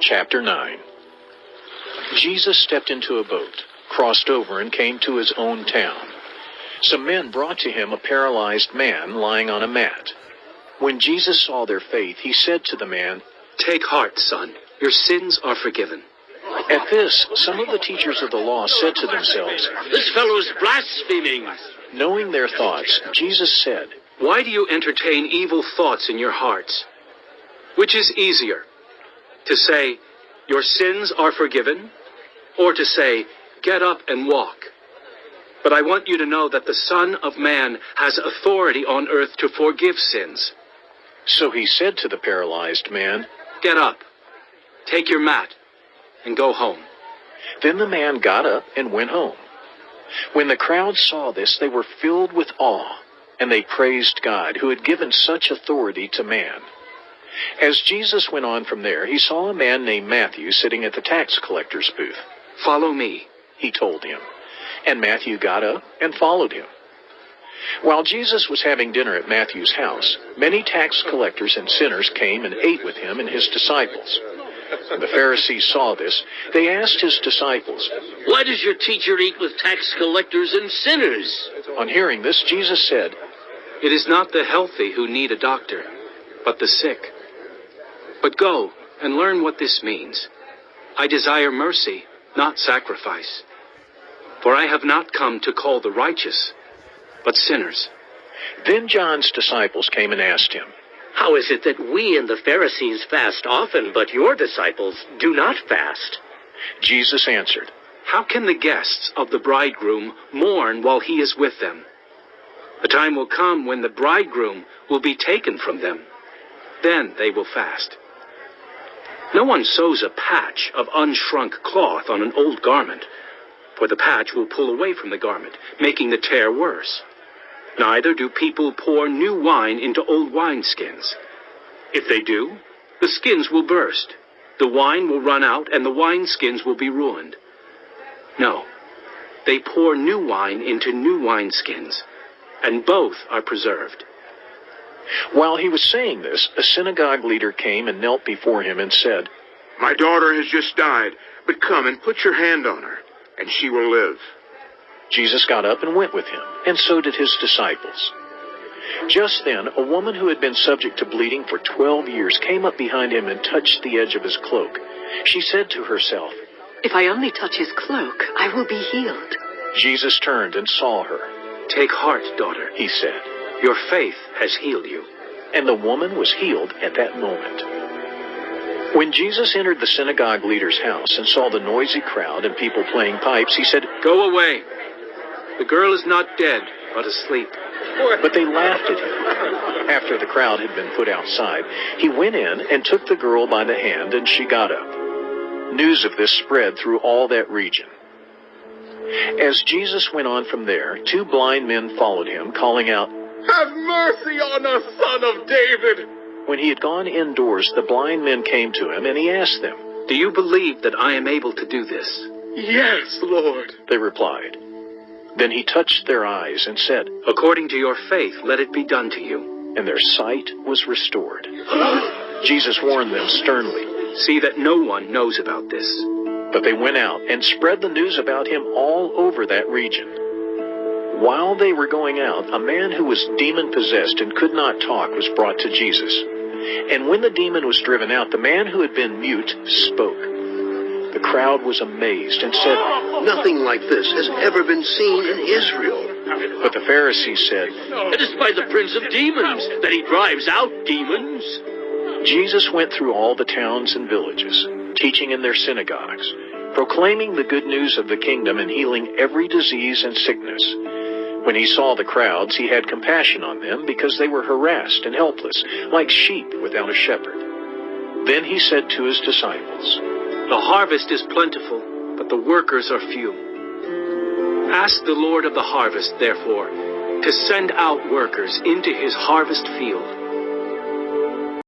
Chapter 9. Jesus stepped into a boat, crossed over, and came to his own town. Some men brought to him a paralyzed man lying on a mat. When Jesus saw their faith, he said to the man, "Take heart, son. Your sins are forgiven." At this, some of the teachers of the law said to themselves, "This fellow is blaspheming." Knowing their thoughts, Jesus said, "Why do you entertain evil thoughts in your hearts? Which is easier, to say, 'Your sins are forgiven,' or to say, 'Get up and walk'? But I want you to know that the Son of Man has authority on earth to forgive sins." So he said to the paralyzed man, "Get up, take your mat, and go home." Then the man got up and went home. When the crowd saw this, they were filled with awe, and they praised God, who had given such authority to man. As Jesus went on from there, he saw a man named Mathew sitting at the tax collector's booth. "Follow me," he told him. And Mathew got up and followed him. While Jesus was having dinner at Matthew's house, many tax collectors and sinners came and ate with him and his disciples. When the Pharisees saw this, they asked his disciples, "Why does your teacher eat with tax collectors and sinners?" On hearing this, Jesus said, "It is not the healthy who need a doctor, but the sick. But go and learn what this means. I desire mercy, not sacrifice. For I have not come to call the righteous, but sinners." Then John's disciples came and asked him, "How is it that we and the Pharisees fast often, but your disciples do not fast?" Jesus answered, "How can the guests of the bridegroom mourn while he is with them? The time will come when the bridegroom will be taken from them. Then they will fast. No one sews a patch of unshrunk cloth on an old garment, for the patch will pull away from the garment, making the tear worse. Neither do people pour new wine into old wineskins. If they do, the skins will burst, the wine will run out, and the wineskins will be ruined. No, they pour new wine into new wineskins, and both are preserved." While he was saying this, a synagogue leader came and knelt before him and said, "My daughter has just died, but come and put your hand on her, and she will live." Jesus got up and went with him, and so did his disciples. Just then, a woman who had been subject to bleeding for 12 years came up behind him and touched the edge of his cloak. She said to herself, "If I only touch his cloak, I will be healed." Jesus turned and saw her. "Take heart, daughter," he said. "Your faith has healed you." And the woman was healed at that moment. When Jesus entered the synagogue leader's house and saw the noisy crowd and people playing pipes, he said, "Go away. The girl is not dead, but asleep." But they laughed at him. After the crowd had been put outside, he went in and took the girl by the hand, and she got up. News of this spread through all that region. As Jesus went on from there, 2 blind men followed him, calling out, "Have mercy on us, Son of David!" When he had gone indoors, the blind men came to him, and he asked them, "Do you believe that I am able to do this?" "Yes, Lord," they replied. Then he touched their eyes and said, "According to your faith, let it be done to you." and their sight was restored. Jesus warned them sternly, "See that no one knows about this." but they went out and spread the news about him all over that region. While they were going out, a man who was demon-possessed and could not talk was brought to Jesus. And when the demon was driven out, the man who had been mute spoke. The crowd was amazed and said, "Nothing like this has ever been seen in Israel." But the Pharisees said, "It is by the prince of demons that he drives out demons." Jesus went through all the towns and villages, teaching in their synagogues, proclaiming the good news of the kingdom and healing every disease and sickness. When he saw the crowds, he had compassion on them because they were harassed and helpless, like sheep without a shepherd. Then he said to his disciples, "The harvest is plentiful, but the workers are few. Ask the Lord of the harvest, therefore, to send out workers into his harvest field.